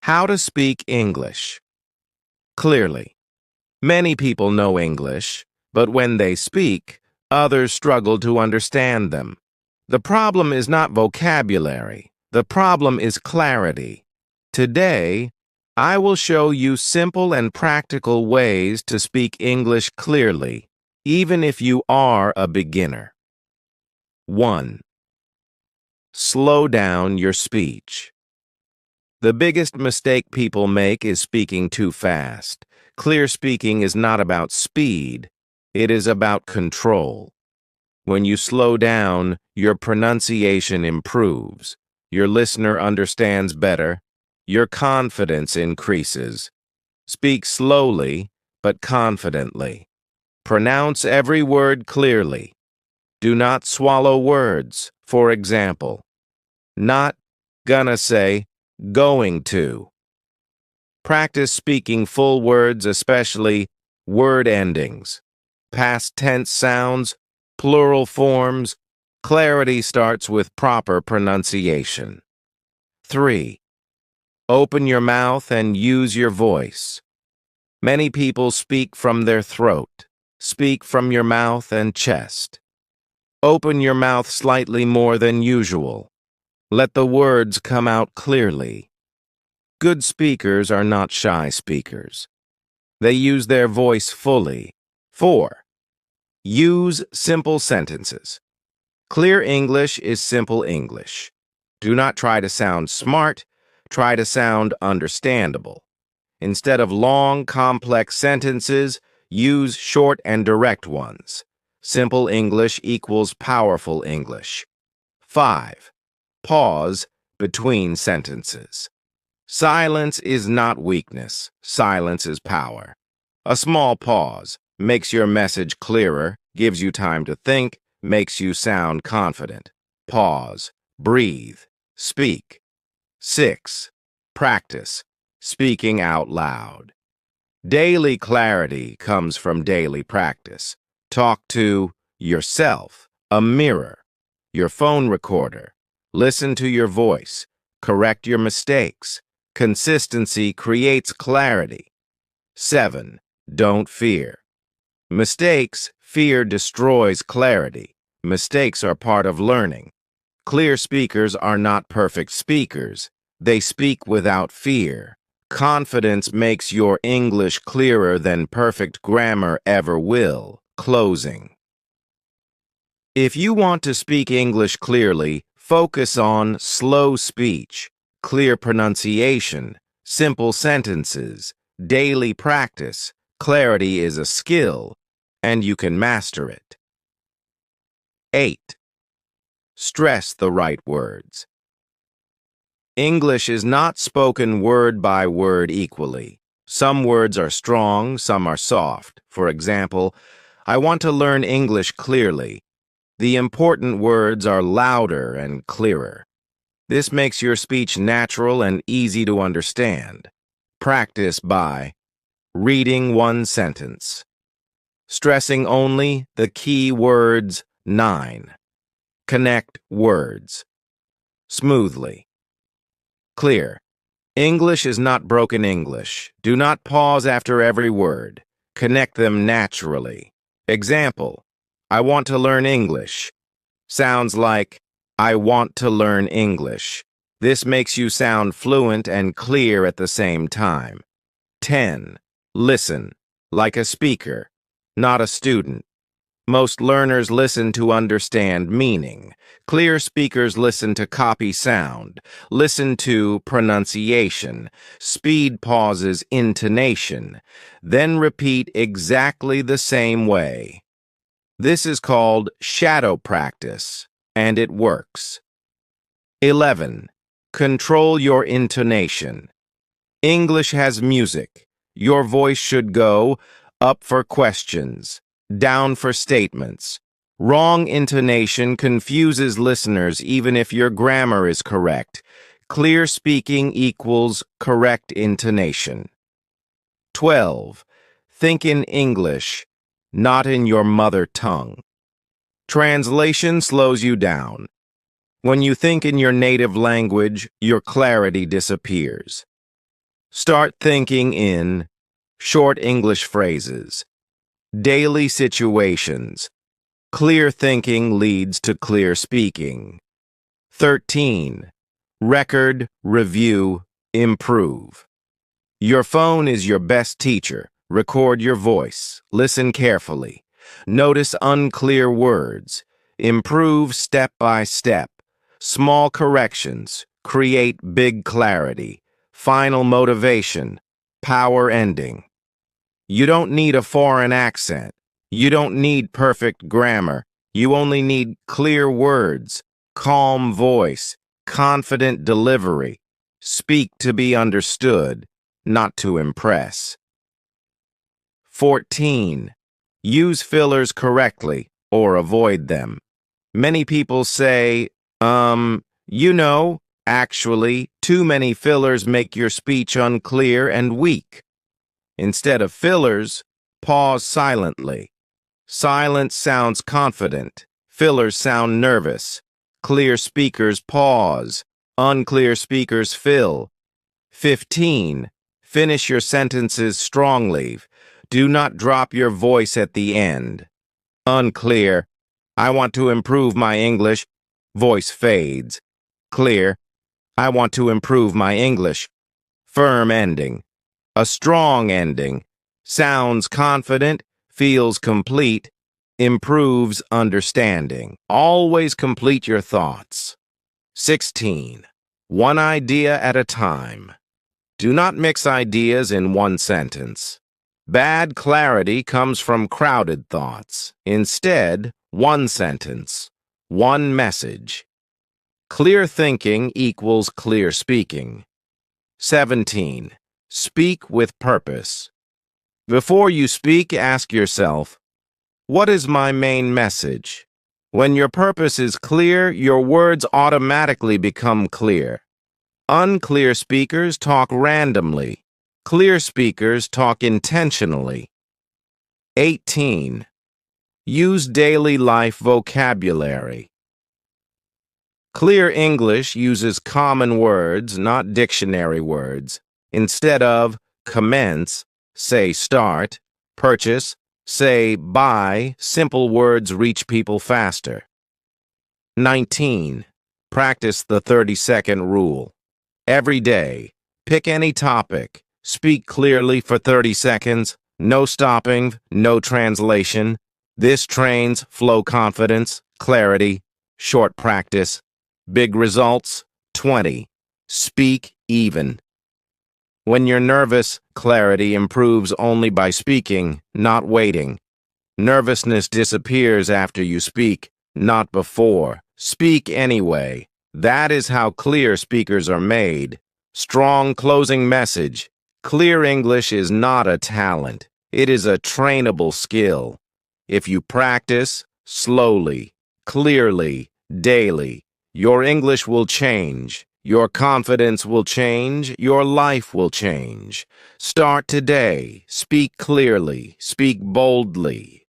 How to speak English clearly. Many people know English, but when they speak, others struggle to understand them. The problem is not vocabulary. The problem is clarity. Today, I will show you simple and practical ways to speak English clearly, even if you are a beginner. 1. Slow down your speech. The biggest mistake people make is speaking too fast. Clear speaking is not about speed, it is about control. When you slow down, your pronunciation improves, your listener understands better, your confidence increases. Speak slowly, but confidently. Pronounce every word clearly. Do not swallow words. For example, not gonna say, going to. Practice speaking full words, especially word endings, past tense sounds, plural forms. Clarity starts with proper pronunciation. 3. Open your mouth and use your voice. Many people speak from their throat. Speak from your mouth and chest. Open your mouth slightly more than usual. Let the words come out clearly. Good speakers are not shy speakers. They use their voice fully. 4. Use simple sentences. Clear English is simple English. Do not try to sound smart, try to sound understandable. Instead of long, complex sentences, use short and direct ones. Simple English equals powerful English. 5. Pause between sentences. Silence is not weakness. Silence is power. A small pause makes your message clearer, gives you time to think, makes you sound confident. Pause. Breathe. Speak. 6. Practice speaking out loud. Daily clarity comes from daily practice. Talk to yourself, a mirror, your phone recorder. Listen to your voice. Correct your mistakes. Consistency creates clarity. 7. Don't fear. Fear destroys clarity. Mistakes are part of learning. Clear speakers are not perfect speakers. They speak without fear. Confidence makes your English clearer than perfect grammar ever will. Closing. If you want to speak English clearly, focus on slow speech, clear pronunciation, simple sentences, daily practice. Clarity is a skill, and you can master it. 8. Stress the right words. English is not spoken word by word equally. Some words are strong, some are soft. For example, I want to learn English clearly. The important words are louder and clearer. This makes your speech natural and easy to understand. Practice by reading one sentence. Stressing only the key words. 9. Connect words. Smoothly. Clear. English is not broken English. Do not pause after every word. Connect them naturally. Example, I want to learn English. Sounds like, I want to learn English. This makes you sound fluent and clear at the same time. 10. Listen, like a speaker, not a student. Most learners listen to understand meaning. Clear speakers listen to copy sound, listen to pronunciation, speed pauses, intonation, then repeat exactly the same way. This is called shadow practice, and it works. 11. Control your intonation. English has music. Your voice should go up for questions, down for statements. Wrong intonation confuses listeners even if your grammar is correct. Clear speaking equals correct intonation. 12. Think in English, not in your mother tongue. Translation slows you down. When you think in your native language, your clarity disappears. Start thinking in short English phrases, daily situations. Clear thinking leads to clear speaking. 13. Record, review, improve. Your phone is your best teacher. Record your voice. Listen carefully. Notice unclear words. Improve step by step. Small corrections create big clarity. Final motivation. Power ending. You don't need a foreign accent. You don't need perfect grammar. You only need clear words, calm voice, confident delivery. Speak to be understood, not to impress. 14. Use fillers correctly or avoid them. Many people say, actually, too many fillers make your speech unclear and weak. Instead of fillers, pause silently. Silence sounds confident. Fillers sound nervous. Clear speakers pause. Unclear speakers fill. 15. Finish your sentences strongly. Do not drop your voice at the end. Unclear. I want to improve my English. Voice fades. Clear. I want to improve my English. Firm ending. A strong ending. Sounds confident, feels complete, improves understanding. Always complete your thoughts. 16. One idea at a time. Do not mix ideas in one sentence. Bad clarity comes from crowded thoughts. Instead, one sentence, one message. Clear thinking equals clear speaking. 17. Speak with purpose. Before you speak, ask yourself, what is my main message? When your purpose is clear, your words automatically become clear. Unclear speakers talk randomly. Clear speakers talk intentionally. 18. Use daily life vocabulary. Clear English uses common words, not dictionary words. Instead of commence, say start, purchase, say buy, simple words reach people faster. 19. Practice the 30-second rule. Every day, pick any topic. Speak clearly for 30 seconds. No stopping, no translation. This trains flow confidence, clarity, short practice. Big results, 20. Speak even. When you're nervous, clarity improves only by speaking, not waiting. Nervousness disappears after you speak, not before. Speak anyway. That is how clear speakers are made. Strong closing message. Clear English is not a talent. It is a trainable skill. If you practice slowly, clearly, daily, your English will change. Your confidence will change. Your life will change. Start today. Speak clearly. Speak boldly.